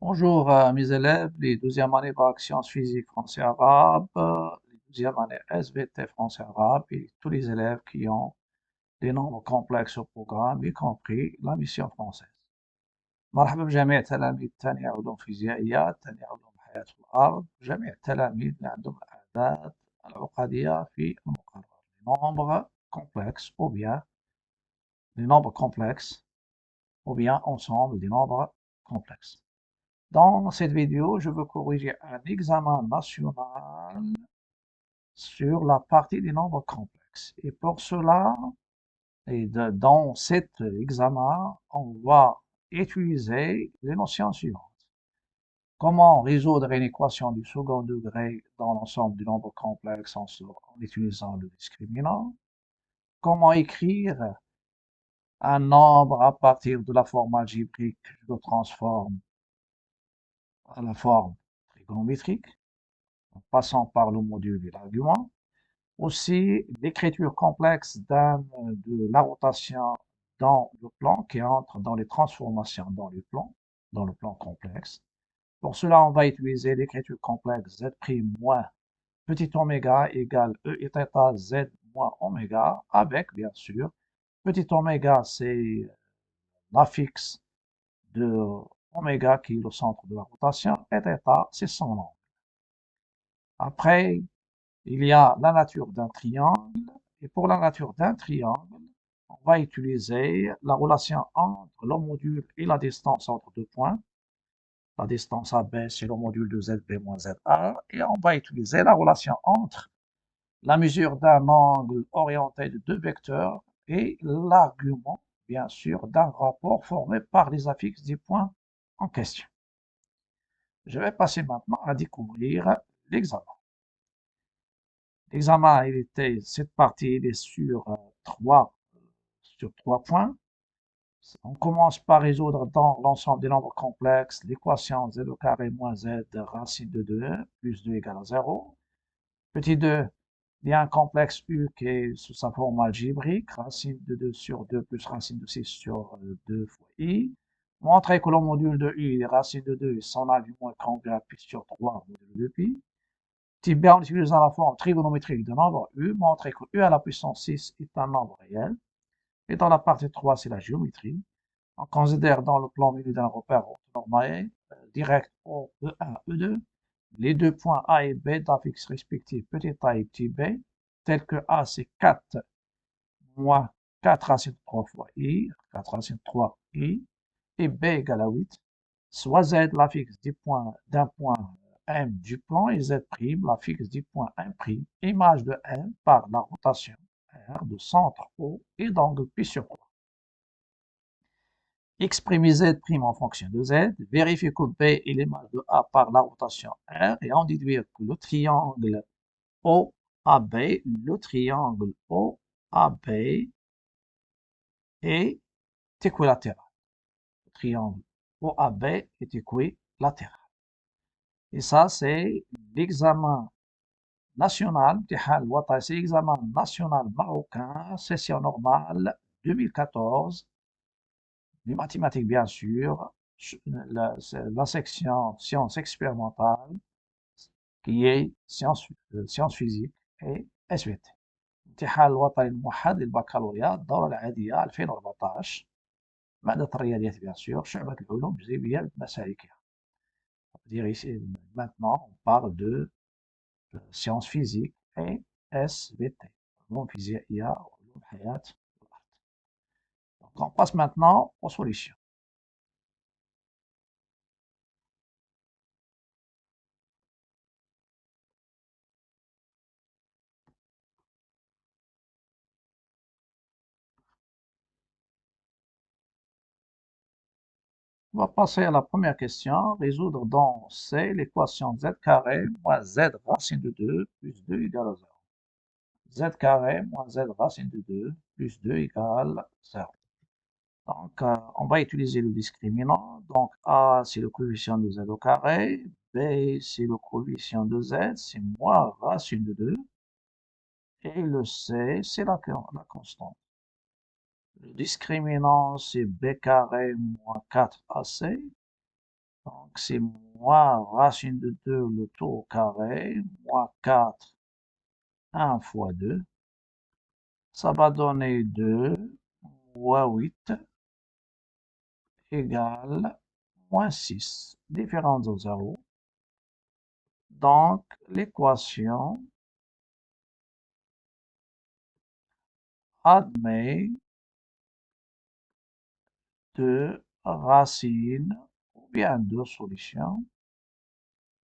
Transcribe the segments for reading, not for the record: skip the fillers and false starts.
Bonjour mes élèves, les 12e années bac sciences physiques français arabe, les 12e années SVT français arabe et tous les élèves qui ont des nombres complexes au programme, y compris la mission française. مرحبا بجميع تلاميذ تانية علوم فيزيائيات، تانية علوم حياة الأرض، جميع التلاميذ اللي عندهم الأعداد العقدية في المقرر. Les nombres complexes ou bien ensemble des nombres complexes. Dans cette vidéo, je veux corriger un examen national sur la partie des nombres complexes. Et pour cela, dans cet examen, on va utiliser les notions suivantes. Comment résoudre une équation du second degré dans l'ensemble du nombre complexe en utilisant le discriminant? Comment écrire un nombre à partir de la forme algébrique, je le transforme à la forme trigonométrique, en passant par le module et l'argument. Aussi, l'écriture complexe de la rotation dans le plan qui entre dans les transformations dans le plan complexe. Pour cela, on va utiliser l'écriture complexe z' moins petit oméga égale e et θ z moins oméga avec, bien sûr, petit oméga, c'est l'affixe de oméga qui est le centre de la rotation et θ, c'est son angle. Après, il y a la nature d'un triangle, et pour la nature d'un triangle, on va utiliser la relation entre le module et la distance entre deux points. La distance AB, c'est le module de ZB moins ZA, et on va utiliser la relation entre la mesure d'un angle orienté de deux vecteurs et l'argument, bien sûr, d'un rapport formé par les affixes des points en question. Je vais passer maintenant à découvrir l'examen. L'examen, cette partie, il est sur trois points. On commence par résoudre dans l'ensemble des nombres complexes l'équation z au carré moins z racine de 2 plus 2 égale à 0. Petit 2, il y a un complexe U qui est sous sa forme algébrique, racine de 2 sur 2 plus racine de 6 sur 2 fois i. Montrer que le module de U est racine de 2 et son argument est congrue à pi sur 3 module de pi. Type B, en utilisant la forme trigonométrique de nombre U, montrer que U à la puissance 6 est un nombre réel. Et dans la partie 3, c'est la géométrie. On considère dans le plan milieu d'un repère orthonormé direct au E1, E2, les deux points A et B d'affixes respectifs petit a et petit b, tels que A c'est 4 moins 4 racine de 3 fois i, 4 racine de 3 i, et B égale à 8, soit Z l'affixe d'un point M du plan et Z' l'affixe du point M', image de M par la rotation R de centre O et d'angle P sur 3. Exprimer Z' en fonction de Z, vérifier que B est l'image de A par la rotation R et en déduire que le triangle OAB est équilatéral. Le triangle OAB est équilatéral. Et ça, c'est l'examen national, c'est l'examen national marocain, session normale 2014, les mathématiques bien sûr, la section sciences expérimentales, qui est sciences physiques et SVT. الامتحان الوطني الموحد للبكالوريا الدورة العادية 2014 مادة الرياضيات bien sûr شعبة العلوم الجبرية بمسالكها. Dire ici maintenant on parle de sciences physiques et SVT, علوم فيزيائية وعلوم حياة الأرض. Donc on passe maintenant aux solutions. On va passer à la première question. Résoudre dans C l'équation z carré moins z racine de 2 plus 2 égale à 0. Z carré moins z racine de 2 plus 2 égale 0. Donc, on va utiliser le discriminant. Donc, A, c'est le coefficient de z au carré. B, c'est le coefficient de z, c'est moins racine de 2. Et le C, c'est la constante. Le discriminant, c'est B carré moins 4AC. Donc, c'est moins racine de 2 le tout au carré, moins 4, 1 fois 2. Ça va donner 2 moins 8 égale moins 6. Différence de 0. Donc, l'équation admet deux racines, ou bien deux solutions,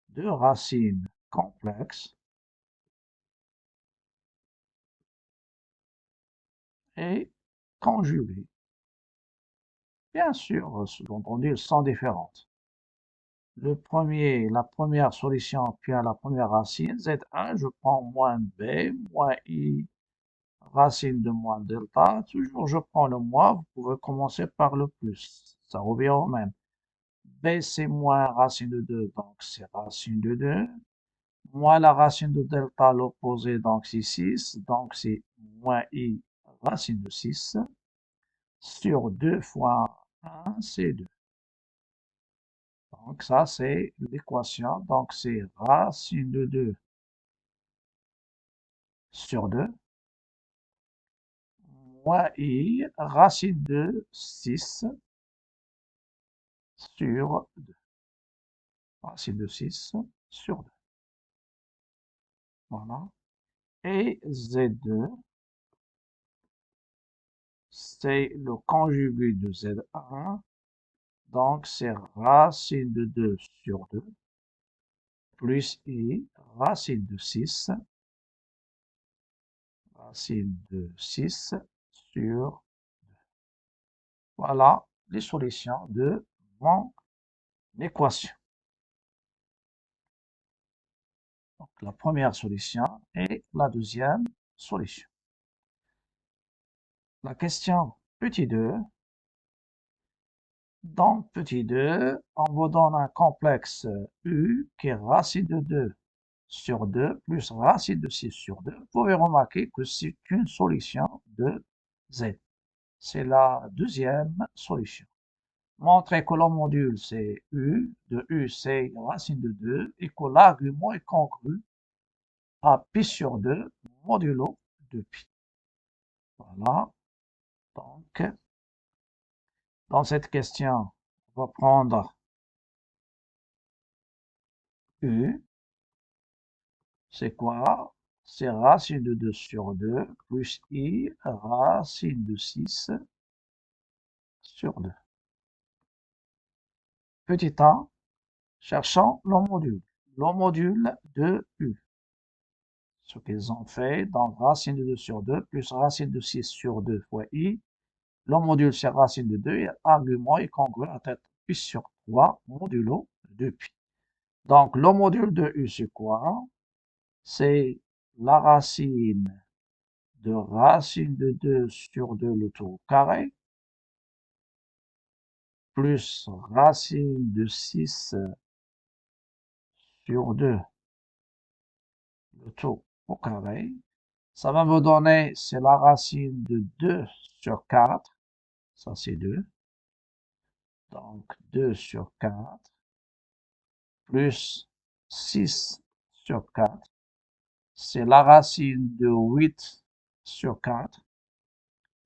deux racines complexes et conjuguées. Bien sûr, sous-entendu, elles sont différentes. La première solution obtient la première racine, Z1, je prends moins B, moins I, racine de moins delta. Toujours, je prends le moins, vous pouvez commencer par le plus. Ça revient au même. B, c'est moins racine de 2, donc c'est racine de 2. Moins la racine de delta à l'opposé, donc c'est 6. Donc c'est moins I, racine de 6. Sur 2 fois 1, c'est 2. Donc ça, c'est l'équation. Donc c'est racine de 2 sur 2, moins I, racine de 6 sur 2. Racine de 6 sur 2. Voilà. Et Z2, c'est le conjugué de Z1. Donc c'est racine de 2 sur 2, plus I, racine de 6 sur 2. Voilà les solutions de mon équation. Donc, la première solution et la deuxième solution. La question petit 2. Dans petit 2, on vous donne un complexe U qui est racine de 2 sur 2 plus racine de 6 sur 2. Vous pouvez remarquer que c'est une solution de Z. C'est la deuxième solution. Montrer que le module c'est U, de U c'est racine de 2 et que l'argument est congru à pi sur 2 modulo de pi. Voilà. Donc, dans cette question, on va prendre U. C'est quoi? C'est racine de 2 sur 2 plus I racine de 6 sur 2. Petit a, cherchons le module. Le module de U. Ce qu'ils ont fait, donc racine de 2 sur 2 plus racine de 6 sur 2 fois I. Le module c'est racine de 2 et l'argument est congru à tête pi sur 3 modulo de pi. Donc le module de U c'est quoi? C'est la racine de racine de 2 sur 2 le tout au carré plus racine de 6 sur 2 le tout au carré. Ça va me donner, c'est la racine de 2 sur 4. Ça, c'est 2. Donc, 2 sur 4 plus 6 sur 4. C'est la racine de 8 sur 4.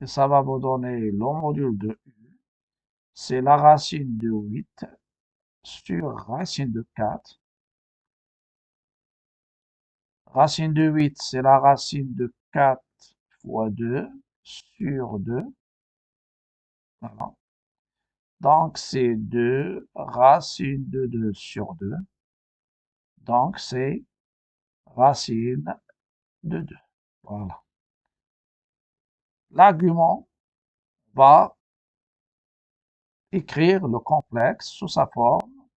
Et ça va me donner le module de U. C'est la racine de 8 sur racine de 4. Racine de 8, c'est la racine de 4 fois 2 sur 2. Voilà. Donc, c'est 2 racine de 2 sur 2. Donc, c'est racine de 2. Voilà. L'argument va écrire le complexe sous sa forme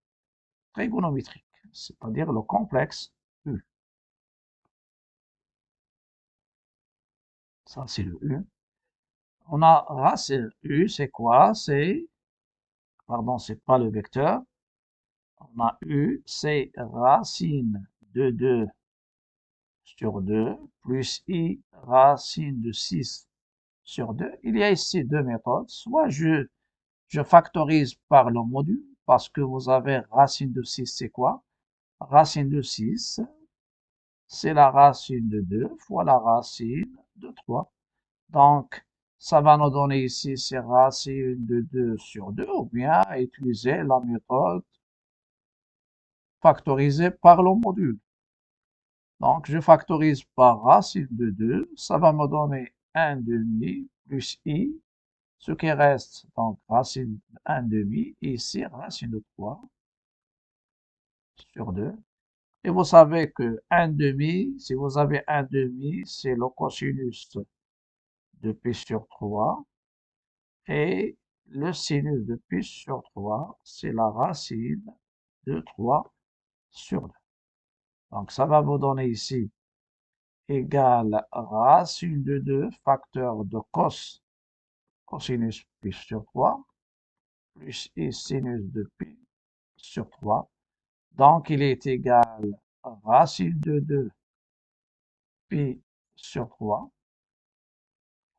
trigonométrique, c'est-à-dire le complexe U. Ça, c'est le U. On a racine U, c'est quoi? Pardon, c'est pas le vecteur. On a U, c'est racine de 2 sur 2 plus I racine de 6 sur 2. Il y a ici deux méthodes. Soit je factorise par le module, parce que vous avez racine de 6, c'est quoi? Racine de 6, c'est la racine de 2 fois la racine de 3. Donc, ça va nous donner ici, c'est racine de 2 sur 2, ou bien utiliser la méthode factorisée par le module. Donc, je factorise par racine de 2, ça va me donner 1 demi plus i, ce qui reste, donc racine de 1 demi, ici racine de 3 sur 2. Et vous savez que 1 demi, si vous avez 1 demi, c'est le cosinus de pi sur 3. Et le sinus de pi sur 3, c'est la racine de 3 sur 2. Donc, ça va vous donner ici égale racine de 2 facteur de cosinus pi sur 3 plus i sinus de pi sur 3. Donc, il est égal à racine de 2 pi sur 3,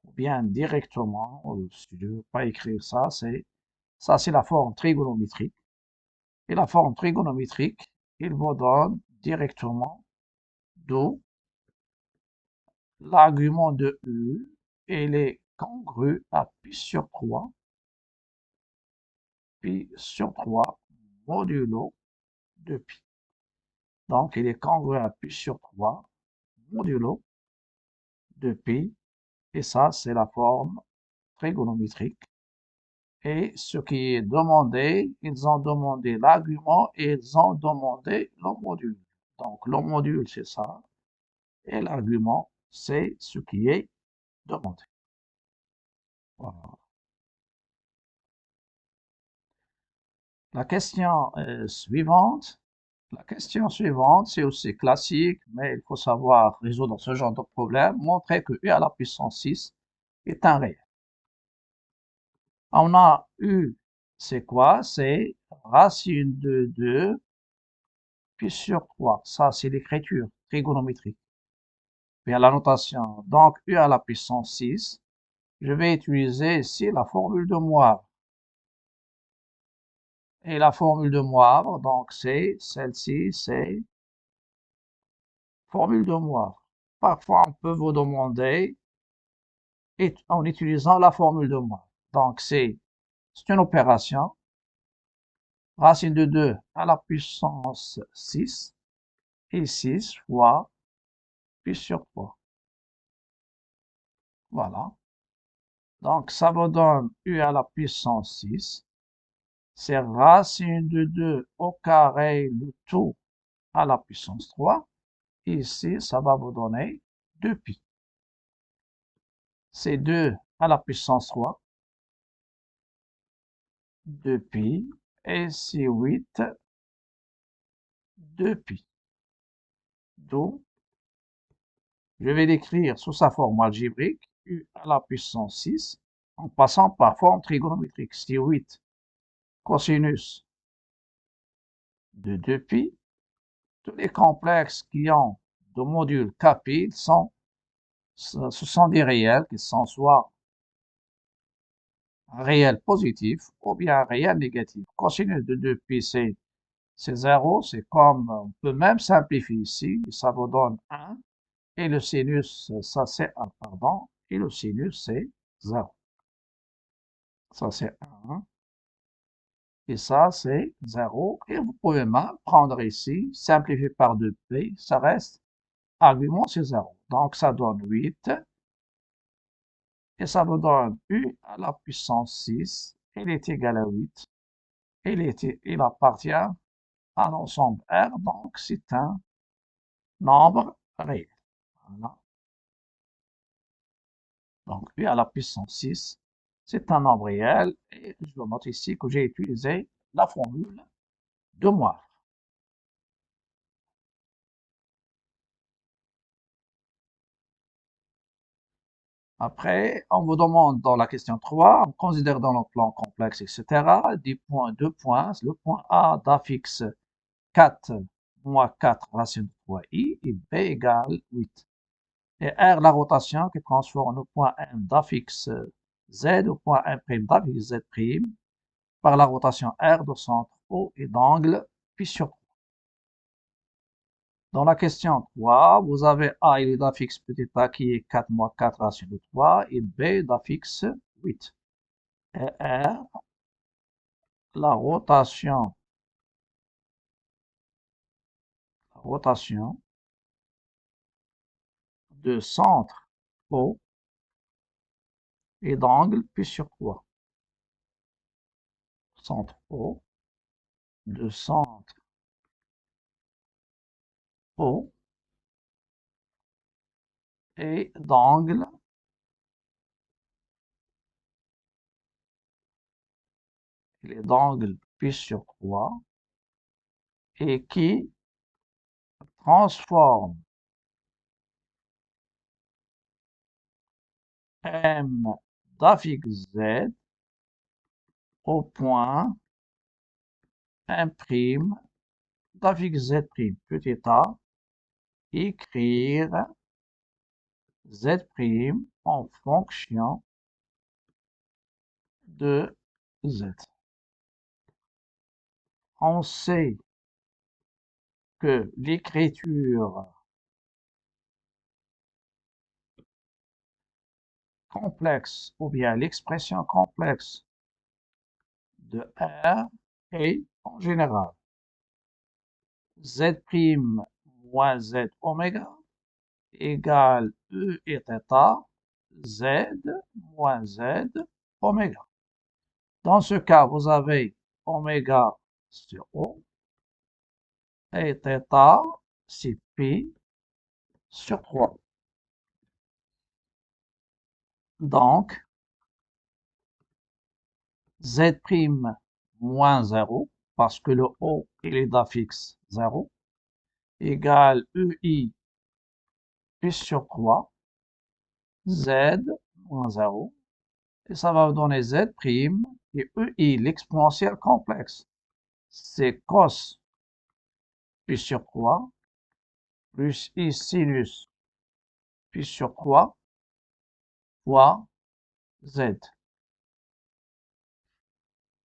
ou bien directement, si je ne veux pas écrire ça, c'est la forme trigonométrique. Et la forme trigonométrique, il vous donne directement d'où l'argument de U, il est congru à pi sur 3, pi sur 3 modulo de pi. Donc, il est congru à pi sur 3 modulo de pi, et ça, c'est la forme trigonométrique. Et ce qui est demandé, ils ont demandé l'argument et ils ont demandé le module. Donc, le module, c'est ça, et l'argument, c'est ce qui est demandé. Voilà. La question suivante. La question suivante, c'est aussi classique, mais il faut savoir résoudre ce genre de problème. Montrer que u à la puissance 6 est un réel. On a u, c'est quoi? C'est racine de 2 pi sur 3. Ça, c'est l'écriture trigonométrique. Puis à la notation, donc u à la puissance 6, je vais utiliser ici la formule de Moivre. Et la formule de Moivre, donc c'est celle-ci, c'est formule de Moivre. Parfois, on peut vous demander en utilisant la formule de Moivre. Donc, c'est une opération. Racine de 2 à la puissance 6 et 6 fois pi sur 3. Voilà. Donc, ça vous donne u à la puissance 6. C'est racine de 2 au carré, le tout à la puissance 3. Ici, ça va vous donner 2pi. C'est 2 à la puissance 3, 2pi, et c'est 8, 2pi. Donc, je vais l'écrire sous sa forme algébrique, u à la puissance 6, en passant par forme trigonométrique. C'est 8 cosinus de 2pi. Tous les complexes qui ont de module kpi, ce sont des réels qui sont soit un réel positif ou bien un réel négatif. Cosinus de 2pi, c'est 0, c'est comme, on peut même simplifier ici, ça vous donne 1, et le sinus, ça c'est 1, pardon, et le sinus c'est 0. Ça c'est 1, et ça c'est 0, et vous pouvez même prendre ici, simplifier par 2p, ça reste, argument c'est 0. Donc ça donne 8, et ça vous donne u à la puissance 6, il est égal à 8, il appartient à l'ensemble R, donc c'est un nombre réel. Voilà. Donc, u à la puissance 6, c'est un nombre réel, et je vous montre ici que j'ai utilisé la formule de Moivre. Après, on vous demande dans la question 3, on considère dans le plan complexe, etc., des points, 2 points. Le point A d'affixe 4 moins 4 racine de 3i et B égale 8. Et R, la rotation qui transforme le point M d'affixe Z au point M' d'affixe Z' par la rotation R de centre O et d'angle pi sur 3. Dans la question 3, vous avez A, il est d'affixe petit a qui est 4 moins 4 racine de 3 et B d'affixe 8. Et R, la rotation de centre O et d'angle pi sur 3. Centre O, de centre O et d'angle pi sur 3 et qui transforme M d'affixe Z au point M' d'affixe Z' petit a, écrire Z' en fonction de Z. On sait que l'écriture complexe ou bien l'expression complexe de R est en général Z' moins Z oméga égale E et θ Z moins Z oméga. Dans ce cas, vous avez oméga sur O et θ c'est pi sur 3. Donc, Z' moins 0, parce que le O il est d'affixe 0, égale EI pi sur 3, Z moins 0, et ça va vous donner Z' et EI, l'exponentielle complexe. C'est cos pi sur 3 plus I sinus pi sur 3 fois Z.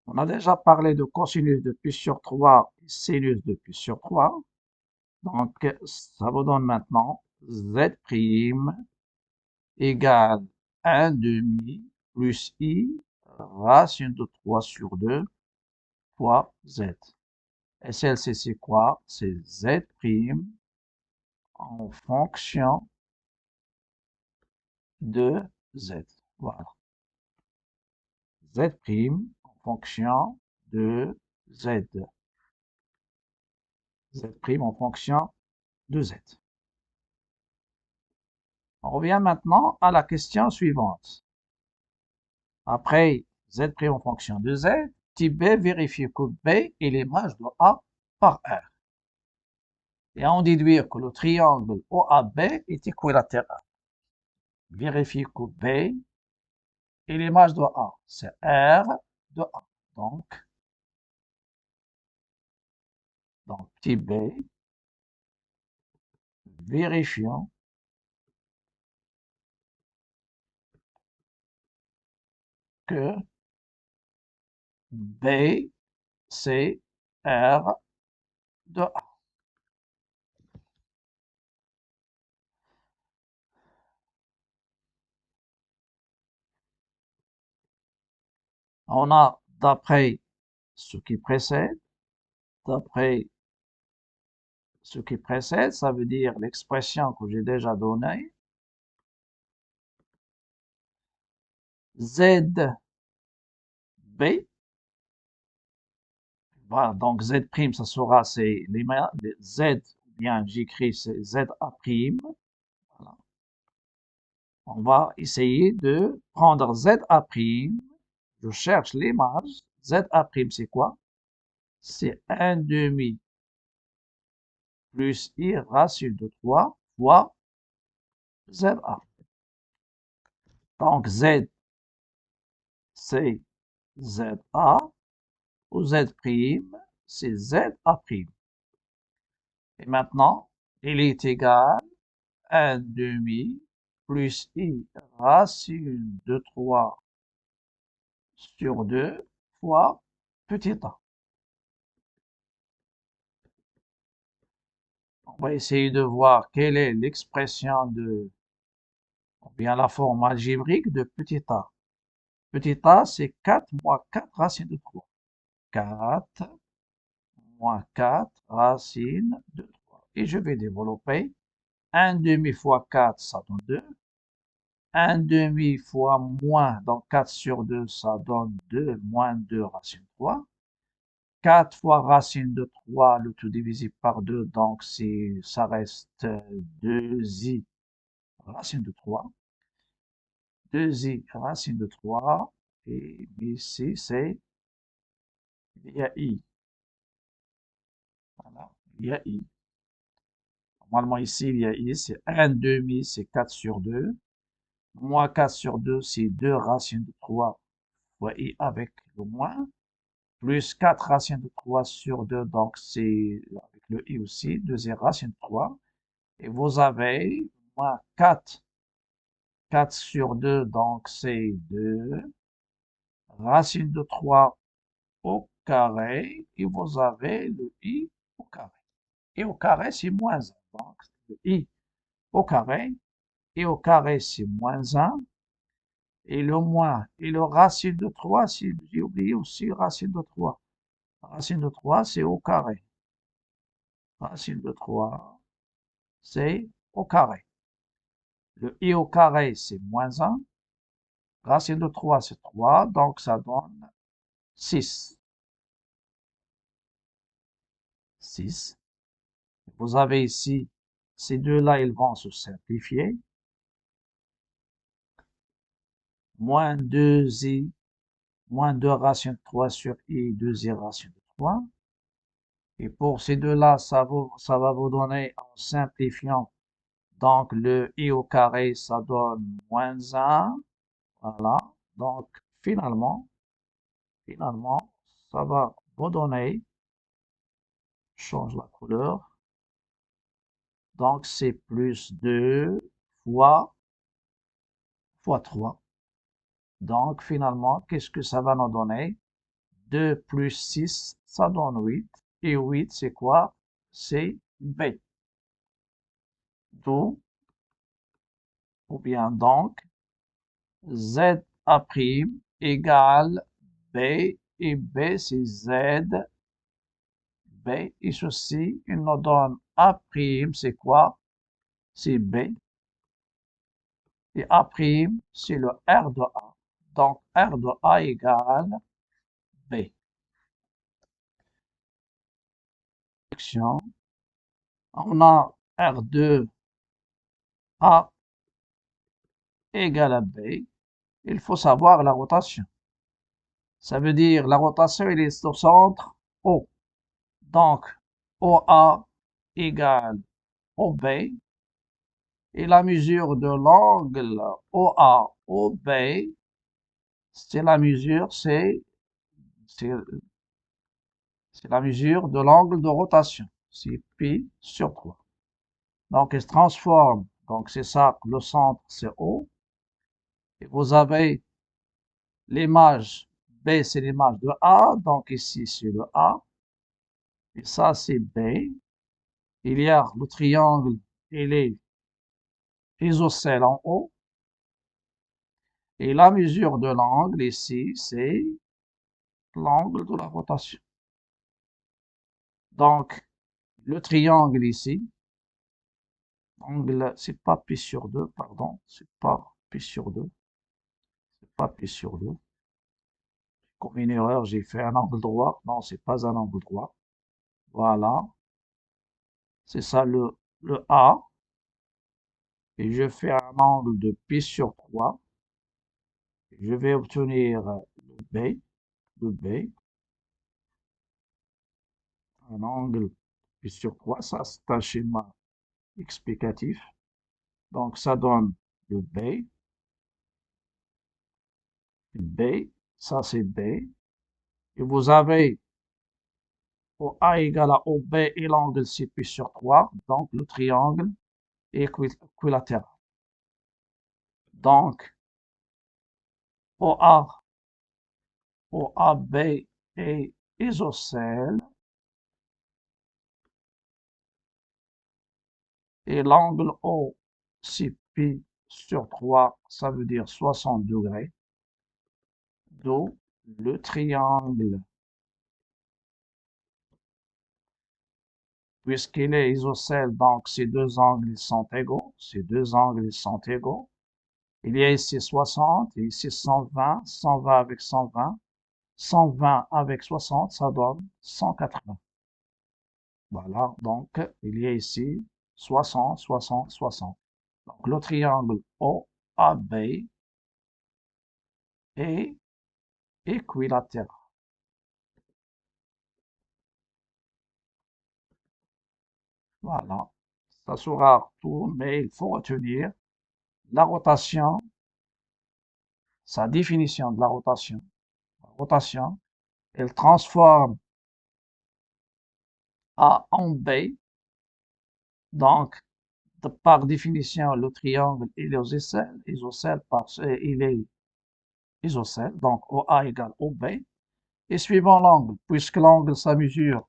On a déjà parlé de cosinus de pi sur 3 et sinus de pi sur 3. Donc, ça vous donne maintenant Z' égale 1 demi plus I racine de 3 sur 2 fois Z. Et celle-ci, c'est quoi? C'est Z' en fonction de Z. Voilà. Z' en fonction de Z. Z' en fonction de Z. On revient maintenant à la question suivante. Après Z' en fonction de Z, type B vérifie que B est l'image de A par R. Et on déduit que le triangle OAB est équilatéral. Vérifie que B est l'image de A. C'est R de A. Donc type B, vérifions que B, c'est R de A. On a, d'après ce qui précède, ça veut dire l'expression que j'ai déjà donnée. ZB, voilà, donc Z', ça sera, c'est les Z, bien j'écris c'est ZA'. Voilà. On va essayer de prendre ZA'. Je cherche l'image. ZA', c'est quoi? C'est 1 demi plus I racine de 3 fois ZA. Donc Z, c'est ZA, ou Z', c'est ZA'. Et maintenant, il est égal à 1 demi plus I racine de 3 sur 2 fois petit a. On va essayer de voir quelle est l'expression ou bien la forme algébrique de petit a. Petit a, c'est 4 moins 4 racine de 3. 4 moins 4 racine de 3. Et je vais développer. 1 demi fois 4, ça donne 2. 1 demi fois moins, donc 4 sur 2, ça donne 2, moins 2 racine de 3. 4 fois racine de 3, le tout divisé par 2, donc ça reste 2i racine de 3. 2i racine de 3. Et ici, il y a i. Voilà, il y a i. Normalement, ici, il y a i, c'est 1 demi, c'est 4 sur 2. Moins 4 sur 2, c'est 2 racines de 3 fois i avec le moins. Plus 4 racines de 3 sur 2, donc c'est avec le i aussi, deuxième racine de 3. Et vous avez moins 4 sur 2, donc c'est 2 racine de 3 au carré, et vous avez le i au carré. Et au carré, c'est moins 1. Donc, le i au carré, et au carré, c'est moins 1. Et le moins, et le racine de 3, j'ai oublié aussi racine de 3. Racine de 3, c'est au carré. Racine de 3, c'est au carré. Le i au carré, c'est moins 1. Racine de 3, c'est 3, donc ça donne 6. 6. Vous avez ici, ces deux-là, ils vont se simplifier. Moins 2i, moins 2 racine de 3 sur i, 2i racine de 3. Et pour ces deux-là, ça va vous donner, en simplifiant, donc le i au carré, ça donne moins 1. Voilà. Donc, finalement, ça va vous donner, change la couleur, donc c'est plus 2 fois 3. Donc, finalement, qu'est-ce que ça va nous donner? 2 plus 6, ça donne 8. Et 8, c'est quoi? C'est B. D'où, ou bien donc, ZA' égale B, et B, c'est Z. B, et ceci, il nous donne A', c'est quoi? C'est B. Et A', c'est le R de A. Donc, R de A égale B. On a R2 A égale à B. Il faut savoir la rotation. Ça veut dire la rotation, elle est au centre O. Donc, OA égale OB. Et la mesure de l'angle OA-OB, c'est la mesure, c'est la mesure de l'angle de rotation. C'est pi sur 3. Donc, elle se transforme. Donc, c'est ça, le centre, c'est O. Et vous avez l'image B, c'est l'image de A. Donc, ici, c'est le A. Et ça, c'est B. Il y a le triangle, il est isocèle en haut. Et la mesure de l'angle ici, c'est l'angle de la rotation. Donc, le triangle ici, angle, c'est pas pi sur 2, pardon, c'est pas pi sur 2, c'est pas pi sur 2. Comme une erreur, j'ai fait un angle droit. Non, c'est pas un angle droit. Voilà, c'est ça le A. Et je fais un angle de pi sur 3. Je vais obtenir le B, un angle pi sur 3. Ça, c'est un schéma explicatif. Donc, ça donne le B, ça c'est B. Et vous avez au A égale à OB et l'angle c'est pi sur 3. Donc, le triangle est équilatéral. Donc, OAB est isocèle Et l'angle OCP sur 3, ça veut dire 60 degrés. D'où le triangle, puisqu'il est isocèle, donc ces deux angles ils sont égaux. Ces deux angles ils sont égaux. Il y a ici 60 et ici 120. 120 avec 120. 120 avec 60, ça donne 180. Voilà, donc il y a ici 60, 60, 60. Donc le triangle OAB est équilatéral. Voilà, ça sera tout, mais il faut retenir la rotation, sa définition de la rotation. La rotation, elle transforme A en B, donc par définition, le triangle il est isocèle parce qu'il est isocèle, donc OA égale OB. Et suivant l'angle, puisque l'angle, sa mesure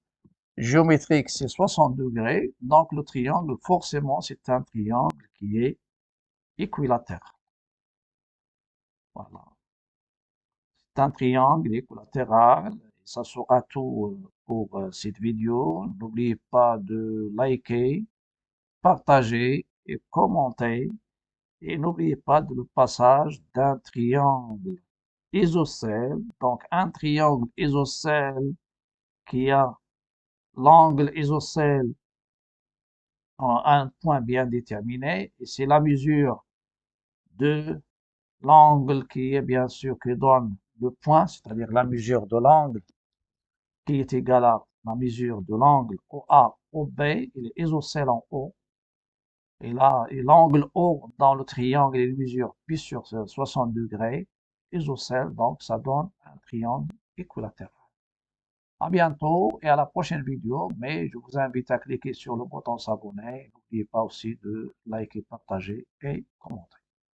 géométrique, c'est 60 degrés, donc le triangle, forcément, c'est un triangle qui est équilatéral. Voilà. C'est un triangle équilatéral. Ça sera tout pour cette vidéo. N'oubliez pas de liker, partager et commenter. Et n'oubliez pas de le passage d'un triangle isocèle. Donc, un triangle isocèle qui a l'angle isocèle en un point bien déterminé. Et c'est la mesure de l'angle qui est bien sûr qui donne le point, c'est-à-dire la mesure de l'angle qui est égale à la mesure de l'angle OA, OB. Il est isocèle en haut. Et là, l'angle O dans le triangle, il mesure pi sur 60 degrés, isocèle, donc ça donne un triangle équilatéral. À bientôt et à la prochaine vidéo, mais je vous invite à cliquer sur le bouton s'abonner. N'oubliez pas aussi de liker, partager et commenter.